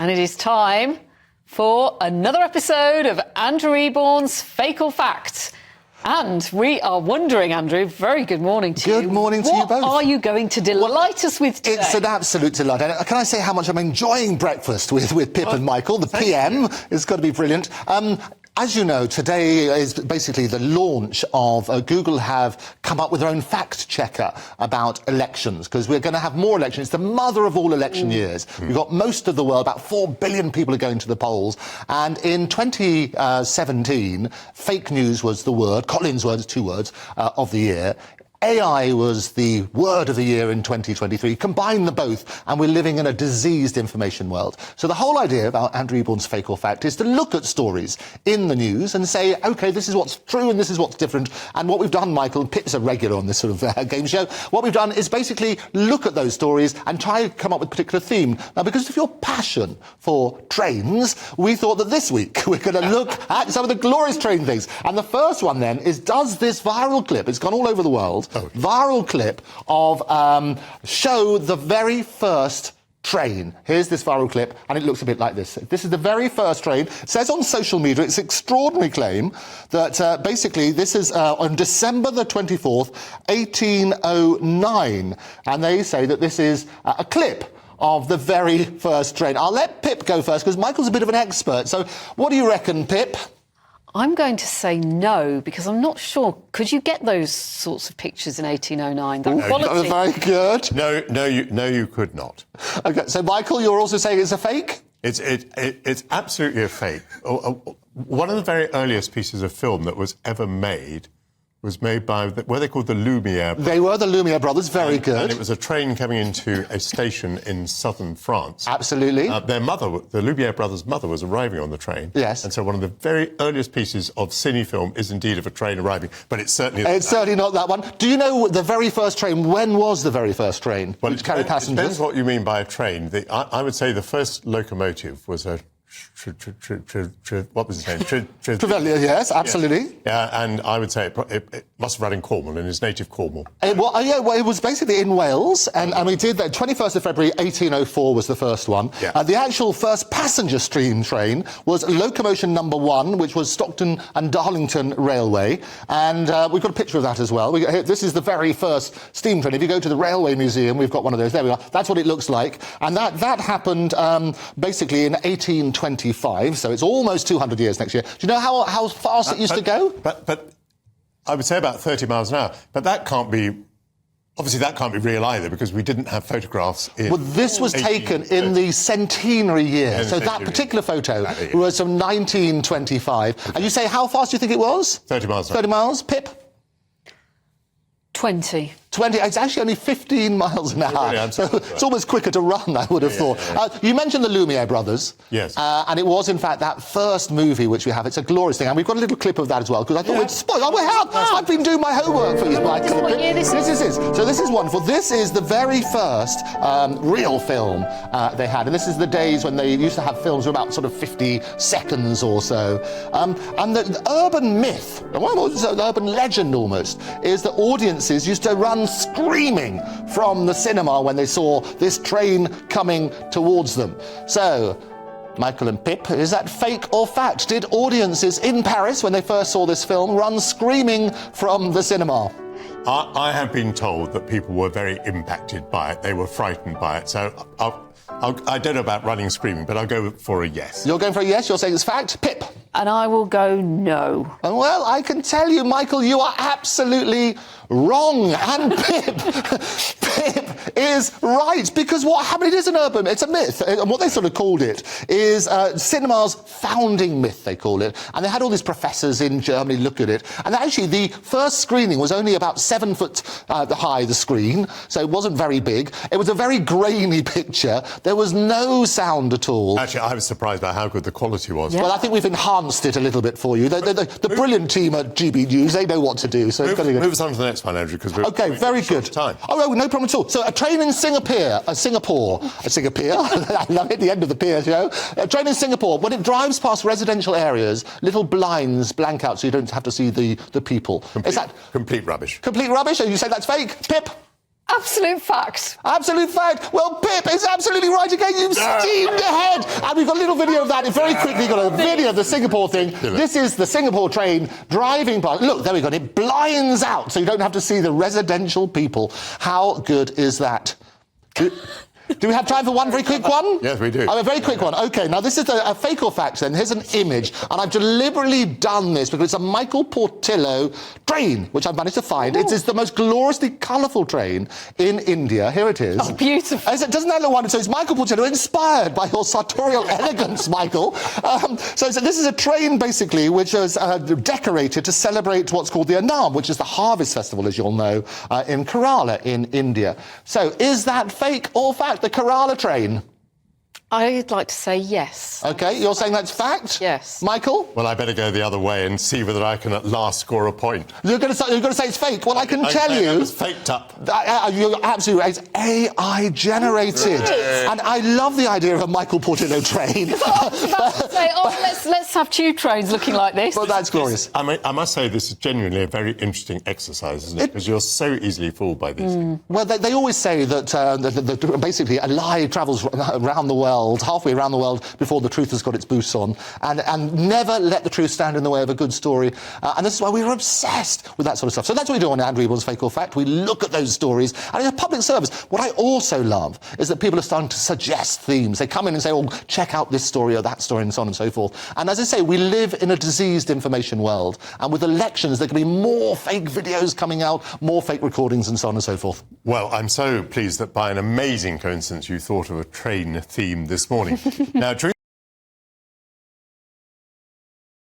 And it is time for another episode of Andrew Eborn's Fake or Fact. And we are wondering, Andrew, very good morning to you. Good morning to you both. What are you going to delight us with today? It's an absolute delight. And can I say how much I'm enjoying breakfast with Pip and Michael? The PM is going to be brilliant. As you know, today is basically the launch of Google have come up with their own fact-checker about elections, because we're going to have more elections. It's the mother of all election years. We've got most of the world, about 4 billion people are going to the polls. And in 2017, fake news was the word, Colin's words, 2 words, of the year. AI was the word of the year in 2023. Combine them both, and we're living in a diseased information world. So the whole idea about Andrew Eborn's Fake or Fact is to look at stories in the news and say, OK, this is what's true and this is what's different. And what we've done, Michael, and Pip's a regular on this sort of game show, what we've done is basically look at those stories and try to come up with a particular theme. Now, because of your passion for trains, we thought that this week we're going to look at some of the glorious train things. And the first one, then, is does this viral clip, it's gone all over the world, viral clip of show the very first train. Here's this viral clip, and it looks a bit like this. This is the very first train. It says on social media, it's an extraordinary claim, that basically this is on December the 24th, 1809, and they say that this is a clip of the very first train. I'll let Pip go first, because Michael's a bit of an expert. So what do you reckon, Pip? I'm going to say no, because I'm not sure. Could you get those sorts of pictures in 1809? That quality? Very good. No, you could not. OK, so Michael, you're also saying it's a fake? It's absolutely a fake. One of the very earliest pieces of film that was ever made was made by, were they called the Lumiere brothers? They were the Lumiere brothers, very good. And it was a train coming into a station in southern France. Absolutely. Their mother, the Lumiere brothers' mother, was arriving on the train. Yes. And so one of the very earliest pieces of cine film is indeed of a train arriving, but it's certainly... It's certainly not that one. Do you know the very first train? When was the very first train which carried passengers? It depends what you mean by a train. I would say the first locomotive was a... what was his name? Trevelyan, yes, absolutely. Yeah, and I would say it must have run in Cornwall, in his native Cornwall. It was basically in Wales, and we did that. 21st of February, 1804 was the first one. Yeah. The actual first passenger steam train was locomotion number 1, which was Stockton and Darlington Railway, and we've got a picture of that as well. This is the very first steam train. If you go to the Railway Museum, we've got one of those. There we are. That's what it looks like, and that happened basically in 1825, so it's almost 200 years next year. Do you know how fast it used to go? But I would say about 30 miles an hour. But that can't be... Obviously, that can't be real either, because we didn't have photographs in... Well, this was taken in the centenary year. So that particular photo was from 1925. Okay. And you say, how fast do you think it was? 30 miles an hour. 30 miles. Pip? 20. It's actually only 15 miles an hour. Really, so it's almost quicker to run, I would have thought. Yeah. You mentioned the Lumiere brothers. Yes. And it was, in fact, that first movie which we have. It's a glorious thing. And we've got a little clip of that as well, because I thought we'd spoil... I've been doing my homework for you, Michael. What year this is? So this is wonderful. This is the very first real film they had. And this is the days when they used to have films of about sort of 50 seconds or so. And the urban myth, an urban legend almost, is that audiences used to run screaming from the cinema when they saw this train coming towards them. So, Michael and Pip, is that fake or fact? Did audiences in Paris, when they first saw this film, run screaming from the cinema? I have been told that people were very impacted by it. They were frightened by it. So I don't know about running screaming, but I'll go for a yes. You're going for a yes? You're saying it's fact? Pip? And I will go no. Well, I can tell you, Michael, you are absolutely wrong. And Pip is right, because what happened, it is an urban, it's a myth. And what they sort of called it is cinema's founding myth, they call it. And they had all these professors in Germany look at it. And actually, the first screening was only about 7 foot high, the screen, so it wasn't very big. It was a very grainy picture. There was no sound at all. Actually, I was surprised by how good the quality was. Yeah. Well, I think we've enhanced it a little bit for you. The brilliant team at GBNews, they know what to do. So move us on to the next one, Andrew, because we're OK, very good. Time. Oh, no problem at all. So a train in Singapore, I love it, the end of the pier show. A train in Singapore, when it drives past residential areas, little blinds blank out so you don't have to see the people. Complete rubbish. Complete rubbish? And you say that's fake? Pip? Absolute fact. Absolute fact. Well, Pip is absolutely right again. You've steamed ahead. And we've got a little video of that. Very quickly, got a video of the Singapore thing. This is the Singapore train driving by. Look, there we go. It blinds out, so you don't have to see the residential people. How good is that? Do we have time for one very quick one? Yes, we do. Oh, a very quick one. OK, now this is a fake or fact then. Here's an image, and I've deliberately done this because it's a Michael Portillo train, which I've managed to find. It is the most gloriously colourful train in India. Here it is. Oh, beautiful. Doesn't that look wonderful? So it's Michael Portillo, inspired by your sartorial elegance, Michael. So this is a train, basically, which was decorated to celebrate what's called the Anam, which is the harvest festival, as you'll know, in Kerala in India. So is that fake or fact? The Kerala train? I'd like to say yes. OK, you're saying that's fact? Yes. Michael? Well, I better go the other way and see whether I can at last score a point. You're going to say it's fake? Well, I can tell you... It's faked up. You're absolutely right. It's AI generated. And I love the idea of a Michael Portillo train. I was about to say, let's have tube trains looking like this. But that's glorious. I must say this is genuinely a very interesting exercise, isn't it? Because you're so easily fooled by these things. Well, they always say that basically a lie travels around the world, halfway around the world, before the truth has got its boots on, and never let the truth stand in the way of a good story. And this is why we're obsessed with that sort of stuff. So that's what we do on Andrew Eborn's Fake or Fact. We look at those stories, and it's a public service. What I also love is that people are starting to suggest themes. They come in and say, oh, check out this story or that story, and so on and so forth. And as I say, we live in a diseased information world, and with elections, there can be more fake videos coming out, more fake recordings, and so on and so forth. Well, I'm so pleased that by an amazing coincidence you thought of a train theme this morning. Now,